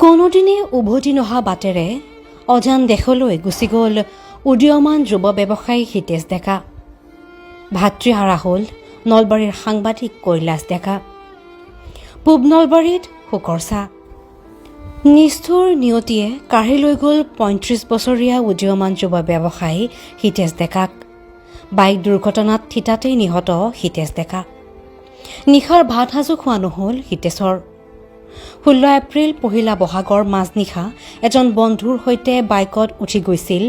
কোনোদিনে উভতি নহা বাটেৰে অজান দেশলৈ গুচি গ'ল উদীয়মান যুৱ ব্যৱসায়ী হিতেশ ডেকা। ভাতৃহাৰা হ'ল নলবাৰীৰ সাংবাদিক কৈলাশ ডেকা। পূব নলবাৰীত শোকৰ ছাঁ। নিষ্ঠুৰ নিয়তিয়ে কাঢ়ি লৈ গ'ল ৩৫ বছৰীয়া উদীয়মান যুৱ ব্যৱসায়ী হিতেশ ডেকাক। বাইক দুৰ্ঘটনাত থিতাতেই নিহত হিতেশ ডেকা। নিশাৰ ভাত সাজো খোৱা নহ'ল হিতেশৰ। 16 এপ্ৰিল পহিলা বহাগৰ মাজনিশা এজন বন্ধুৰ সৈতে বাইকত উঠি গৈছিল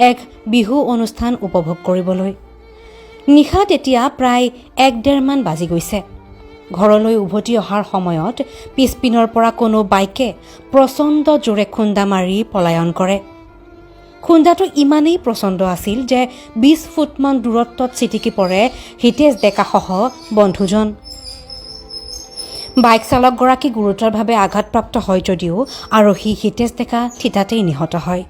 এক বিহু অনুষ্ঠান উপভোগ কৰিবলৈ। নিশা তেতিয়া প্ৰায় ১-১.৫ মান বাজি গৈছে। ঘৰলৈ উভতি অহাৰ সময়ত পিছপিনৰ পৰা কোনো বাইকে প্ৰচণ্ড জোৰে খুন্দা মাৰি পলায়ন কৰে। খুন্দাটো ইমানেই প্ৰচণ্ড আছিল যে ২০ ফুটমান দূৰত্বত ছিটিকি পৰে হিতেশ ডেকাসহ বন্ধুজন। বাইক চালকগৰাকী গুৰুতৰভাৱে আঘাতপ্ৰাপ্ত হয় যদিও আৰোহী হিতেশ ডেকা থিতাতেই নিহত হয়।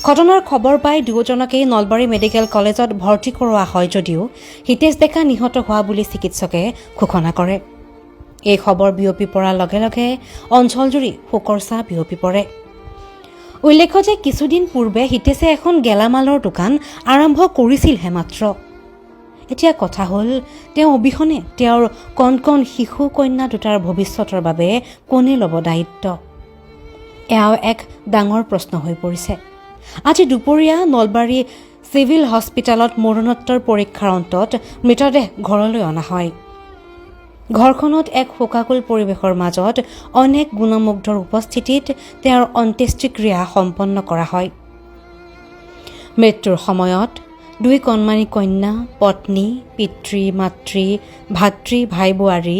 ঘটনাৰ খবৰ পাই দুয়োজনকেই নলবাৰী মেডিকেল কলেজত ভৰ্তি কৰোৱা হয় যদিও হিতেশ ডেকা নিহত হোৱা বুলি চিকিৎসকে ঘোষণা কৰে। এই খবৰ বিয়পি পৰাৰ লগে লগে অঞ্চলজুৰি শোকৰ ছাঁ বিয়পি পৰে। উল্লেখ্য যে কিছুদিন পূৰ্বে হিতেশে এখন গেলামালৰ দোকান আৰম্ভ কৰিছিলহে মাত্ৰ। এতিয়া কথা হ'ল তেওঁ অবিহনে তেওঁৰ কণ কণ শিশু কন্যা দুটাৰ ভৱিষ্যতৰ বাবে কোনে ল'ব দায়িত্ব? এয়াও এক ডাঙৰ প্ৰশ্ন হৈ পৰিছে। আজি দুপৰীয়া নলবাৰী চিভিল হস্পিটেলত মৰণোত্তৰ পৰীক্ষাৰ অন্তত মৃতদেহ ঘৰলৈ অনা হয়। ঘৰখনত এক শোকাকুল পৰিৱেশৰ মাজত অনেক গুণমুগ্ধৰ উপস্থিতিত তেওঁৰ অন্ত্যেষ্টিক্ৰিয়া সম্পন্ন কৰা হয়। মৃত্যুৰ সময়ত 2 কণমানি কন্যা, পত্নী, পিতৃ, মাতৃ, ভাতৃ, ভাই বোৱাৰী,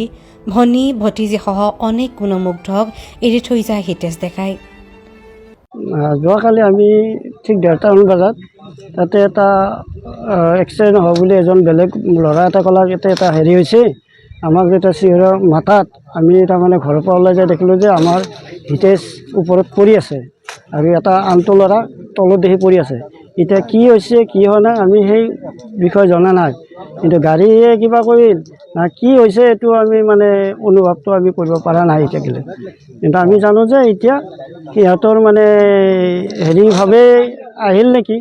ভনী, ভতিজীসহ অনেক গুণমুগ্ধক এৰি থৈ যায় হিতেশ ডেকাই। যোৱাকালি আমি ঠিক 1:30 বজাত তাতে এটা এক্সিডেণ্ট হ'ব বুলি এজন বেলেগ ল'ৰা এটা ক'লাক এটা হেৰি হৈছে। আমাক যেতিয়া চিঞৰৰ মাতাত আমি তাৰমানে ঘৰৰ পৰা ওলাই যাই দেখিলোঁ যে আমাৰ হিতেশ ওপৰত পৰি আছে আৰু এটা আনটো ল'ৰা তলত দেখি পৰি আছে। এতিয়া কি হৈছে কি হোৱা নাই আমি সেই বিষয়ে জনা নাই, কিন্তু গাড়ীয়ে কিবা কৰিল না কি হৈছে এইটো আমি মানে অনুভৱটো আমি কৰিব পৰা নাই এতিয়ালৈ। কিন্তু আমি জানো যে এতিয়া সিহঁতৰ মানে হেৰিভাৱে আহিল নেকি,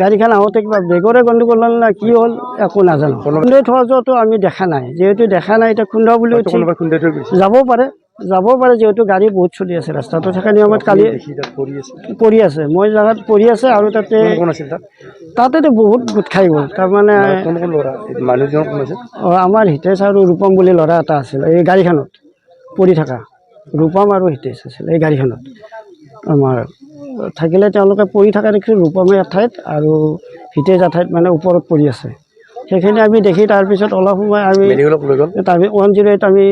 গাড়ীখন আহোঁতে কিবা বেগৰে গণ্ডগোল হ'ল না কি হ'ল একো নাজানো। খুন্দাই থোৱা যোৱাটো আমি দেখা নাই, যিহেতু দেখা নাই এতিয়া খুন্দা বুলি যাব পাৰে যিহেতু গাড়ী বহুত চলি আছে ৰাস্তাটো থকা নিয়মত কালি পৰি আছে। মই জেগাত পৰি আছে আৰু তাতেতো বহুত গোট খাই গ'ল। তাৰমানে আমাৰ হিতেশ আৰু ৰূপম বুলি ল'ৰা এটা আছিল এই গাড়ীখনত পৰি থকা। ৰূপম আৰু হিতেশ আছিল এই গাড়ীখনত আমাৰ থাকিলে। তেওঁলোকে পৰি থকা দেখিছোঁ ৰূপমে এঠাইত আৰু হিতেশ এঠাইত মানে ওপৰত পৰি আছে। সেইখিনি আমি দেখি তাৰপিছত অলপ সময় আমি 108 আমি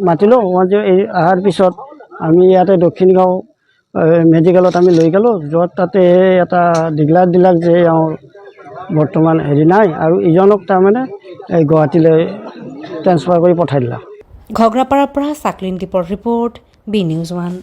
মাতিলোঁ। 108 অহাৰ পিছত আমি ইয়াতে দক্ষিণ গাঁও মেডিকেলত আমি লৈ গ'লোঁ, য'ত তাতে এটা ডিক্লাৰ দিলাক যে এওঁৰ বৰ্তমান হেৰি নাই আৰু ইজনক তাৰমানে এই গুৱাহাটীলৈ ট্ৰেন্সফাৰ কৰি পঠাই দিলাক। ঘগ্ৰাপাৰাৰ পৰা চাকলিন দ্বীপৰ ৰিপৰ্ট, বি নিউজ 1।